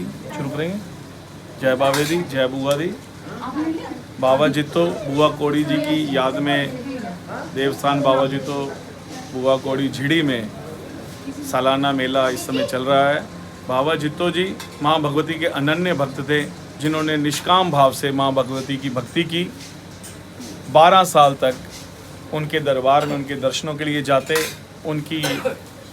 शुरू करेंगे। जय बावे दी, जय बुआ दी। बाबा जित्तो बुआ कोड़ी जी की याद में देवस्थान बाबा जित्तो बुआ कोड़ी झिड़ी में सालाना मेला इस समय चल रहा है। बाबा जित्तो जी माँ भगवती के अनन्य भक्त थे, जिन्होंने निष्काम भाव से माँ भगवती की भक्ति की। 12 साल तक उनके दरबार में उनके दर्शनों के लिए जाते, उनकी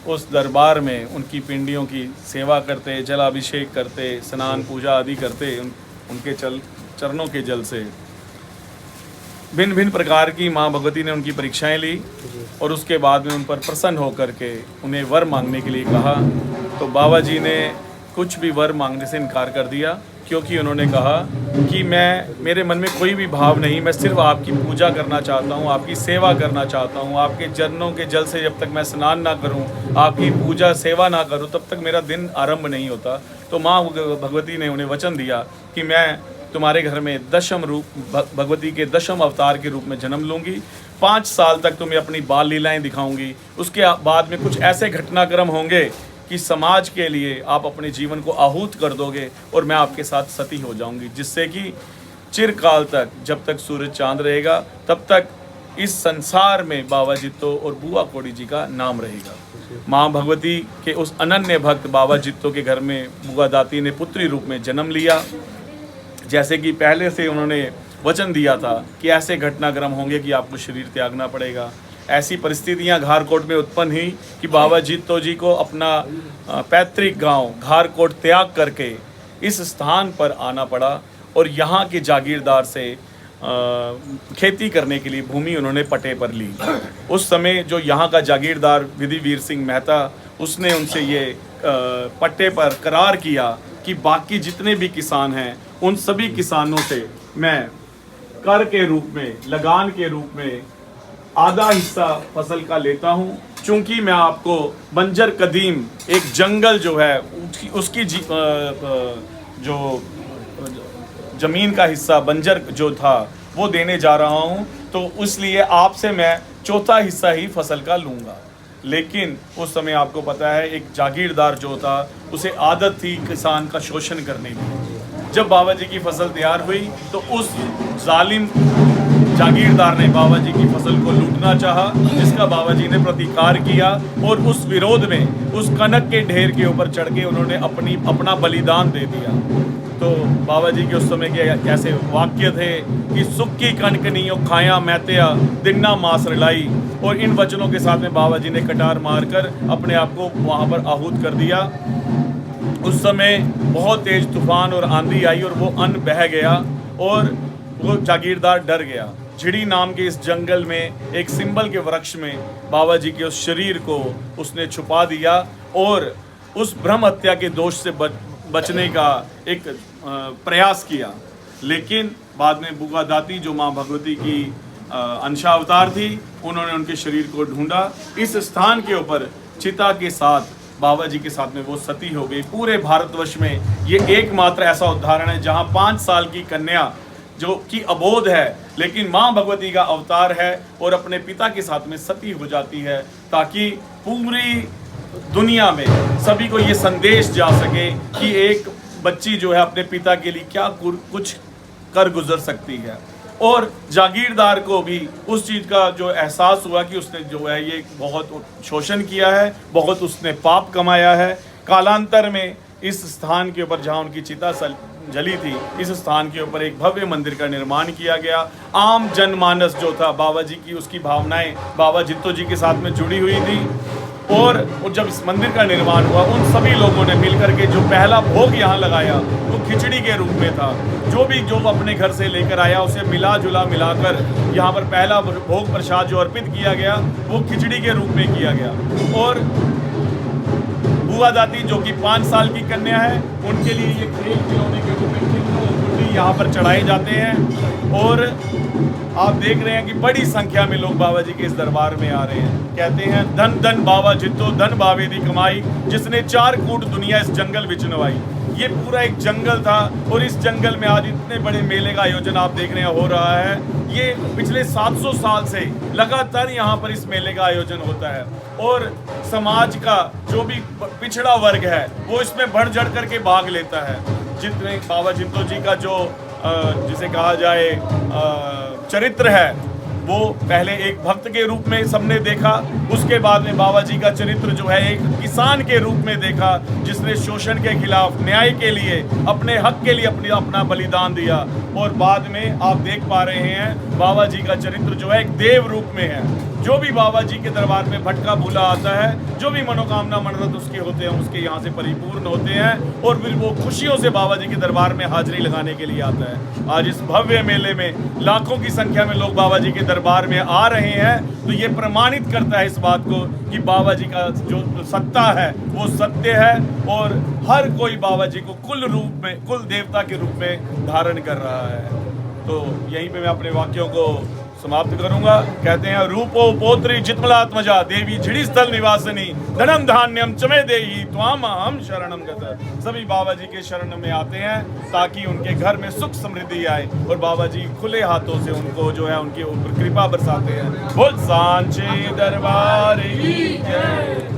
उस दरबार में उनकी पिंडियों की सेवा करते, जलाभिषेक करते, स्नान पूजा आदि करते, उनके चरणों के जल से भिन्न भिन्न प्रकार की माँ भगवती ने उनकी परीक्षाएं ली और उसके बाद में उन पर प्रसन्न होकर के उन्हें वर मांगने के लिए कहा। तो बाबा जी ने कुछ भी वर मांगने से इनकार कर दिया, क्योंकि उन्होंने कहा कि मेरे मन में कोई भी भाव नहीं, मैं सिर्फ आपकी पूजा करना चाहता हूँ, आपकी सेवा करना चाहता हूँ। आपके चरणों के जल से जब तक मैं स्नान ना करूँ, आपकी पूजा सेवा ना करूँ, तब तक मेरा दिन आरंभ नहीं होता। तो माँ भगवती ने उन्हें वचन दिया कि मैं तुम्हारे घर में दशम रूप भगवती के दशम अवतार के रूप में जन्म लूँगी। 5 साल तक तुम्हें अपनी बाल लीलाएँ दिखाऊँगी। उसके बाद में कुछ ऐसे घटनाक्रम होंगे कि समाज के लिए आप अपने जीवन को आहूत कर दोगे और मैं आपके साथ सती हो जाऊंगी, जिससे कि चिरकाल तक, जब तक सूरज चांद रहेगा, तब तक इस संसार में बाबा जित्तो और बुआ कोड़ी जी का नाम रहेगा। माँ भगवती के उस अनन्य भक्त बाबा जित्तो के घर में बुआ दाती ने पुत्री रूप में जन्म लिया। जैसे कि पहले से उन्होंने वचन दिया था कि ऐसे घटनाक्रम होंगे कि आपको शरीर त्यागना पड़ेगा। ऐसी परिस्थितियां घारकोट में उत्पन्न हुई कि बाबा जित्तो जी को अपना पैतृक गांव घारकोट त्याग करके इस स्थान पर आना पड़ा और यहाँ के जागीरदार से खेती करने के लिए भूमि उन्होंने पट्टे पर ली। उस समय जो यहाँ का जागीरदार विधि वीर सिंह मेहता, उसने उनसे ये पट्टे पर करार किया कि बाकी जितने भी किसान हैं उन सभी किसानों से मैं कर के रूप में, लगान के रूप में आधा हिस्सा फसल का लेता हूँ। चूंकि मैं आपको बंजर कदीम एक जंगल जो है उसकी जो जमीन का हिस्सा बंजर जो था वो देने जा रहा हूँ, तो इसलिए आपसे मैं चौथा हिस्सा ही फसल का लूँगा। लेकिन उस समय आपको पता है एक जागीरदार जो था उसे आदत थी किसान का शोषण करने की। जब बाबा जी की फसल तैयार हुई तो उस जालिम जागीरदार ने बाबा जी की फसल को लूटना चाहा, जिसका बाबा जी ने प्रतिकार किया और उस विरोध में उस कनक के ढेर के ऊपर चढ़ के उन्होंने अपना बलिदान दे दिया। तो बाबा जी के उस समय के ऐसे वाक्य थे कि सुख की कणक नहीं खाया मैत्या दिगना मास रलाई, और इन वचनों के साथ में बाबा जी ने कटार मारकर अपने आप को वहाँ पर आहूत कर दिया। उस समय बहुत तेज तूफान और आंधी आई और वो अन्न बह गया और वो जागीरदार डर गया। झिड़ी नाम के इस जंगल में एक सिंबल के वृक्ष में बाबा जी के उस शरीर को उसने छुपा दिया और उस ब्रह्म हत्या के दोष से बचने का एक प्रयास किया। लेकिन बाद में बुआ दाती जो माँ भगवती की अंशावतार थी, उन्होंने उनके शरीर को ढूंढा। इस स्थान के ऊपर चिता के साथ बाबा जी के साथ में वो सती हो गई। पूरे भारतवर्ष में ये एकमात्र ऐसा उदाहरण है जहाँ 5 साल की कन्या जो कि अबोध है लेकिन माँ भगवती का अवतार है और अपने पिता के साथ में सती हो जाती है, ताकि पूरी दुनिया में सभी को ये संदेश जा सके कि एक बच्ची जो है अपने पिता के लिए क्या कुछ कर गुजर सकती है। और जागीरदार को भी उस चीज़ का जो एहसास हुआ कि उसने जो है ये बहुत शोषण किया है, बहुत उसने पाप कमाया है। कालांतर में इस स्थान के ऊपर जहाँ उनकी चिता जली थी, इस स्थान के ऊपर एक भव्य मंदिर का निर्माण किया गया। आम जनमानस जो था बाबा जी की, उसकी भावनाएं बाबा जित्तो जी के साथ में जुड़ी हुई थी। और जब इस मंदिर का निर्माण हुआ, उन सभी लोगों ने मिलकर के जो पहला भोग यहाँ लगाया वो खिचड़ी के रूप में था। जो अपने घर से लेकर आया उसे मिलाकर यहाँ पर पहला भोग प्रसाद जो अर्पित किया गया वो खिचड़ी के रूप में किया गया। और बुआ दाती जो कि 5 साल की कन्या है, उनके लिए ये खेल खिलौने के रूप में यहाँ पर चढ़ाए जाते हैं। और आप देख रहे हैं कि बड़ी संख्या में लोग बाबा जी के इस दरबार में आ रहे हैं। कहते हैं धन धन बाबा जित्तो धन बावे दी कमाई, जिसने 4 कूट दुनिया इस जंगल विच नवाई। ये पूरा एक जंगल था और इस जंगल में आज इतने बड़े मेले का आयोजन आप देख रहे हैं हो रहा है। ये पिछले 700 साल से लगातार यहाँ पर इस मेले का आयोजन होता है और समाज का जो भी पिछड़ा वर्ग है वो इसमें बढ़ चढ़ करके भाग लेता है। जितने बाबा जित्तो जी का जो जिसे कहा जाए चरित्र है वो पहले एक भक्त के रूप में सबने देखा, उसके बाद में बाबा जी का चरित्र जो है एक किसान के रूप में देखा जिसने शोषण के खिलाफ न्याय के लिए अपने हक के लिए अपना बलिदान दिया। और बाद में आप देख पा रहे हैं बाबा जी का चरित्र जो है एक देव रूप में है। जो भी बाबा जी के दरबार में भटका भूला आता है, जो भी मनोकामना मनोरथ उसके होते हैं उसके यहाँ से परिपूर्ण होते हैं और फिर वो खुशियों से बाबा जी के दरबार में हाजिरी लगाने के लिए आता है। आज इस भव्य मेले में लाखों की संख्या में लोग बाबा जी के दरबार में आ रहे हैं, तो ये प्रमाणित करता है इस बात को कि बाबा जी का जो सत्ता है वो सत्य है और हर कोई बाबा जी को कुल देवता के रूप में धारण कर रहा है। तो यहीं पे मैं अपने वाक्यों को समाप्त करूंगा। कहते हैं रूपो पोत्री चित्मलात्मजा देवी झिड़ी स्थल निवासिनी धनम धान्यम चमे देही त्वाम हम शरणम गत। सभी बाबा जी के शरण में आते हैं ताकि उनके घर में सुख समृद्धि आए और बाबा जी खुले हाथों से उनको जो है उनके ऊपर कृपा बरसाते हैं। बोल सांचे दरबार की जय।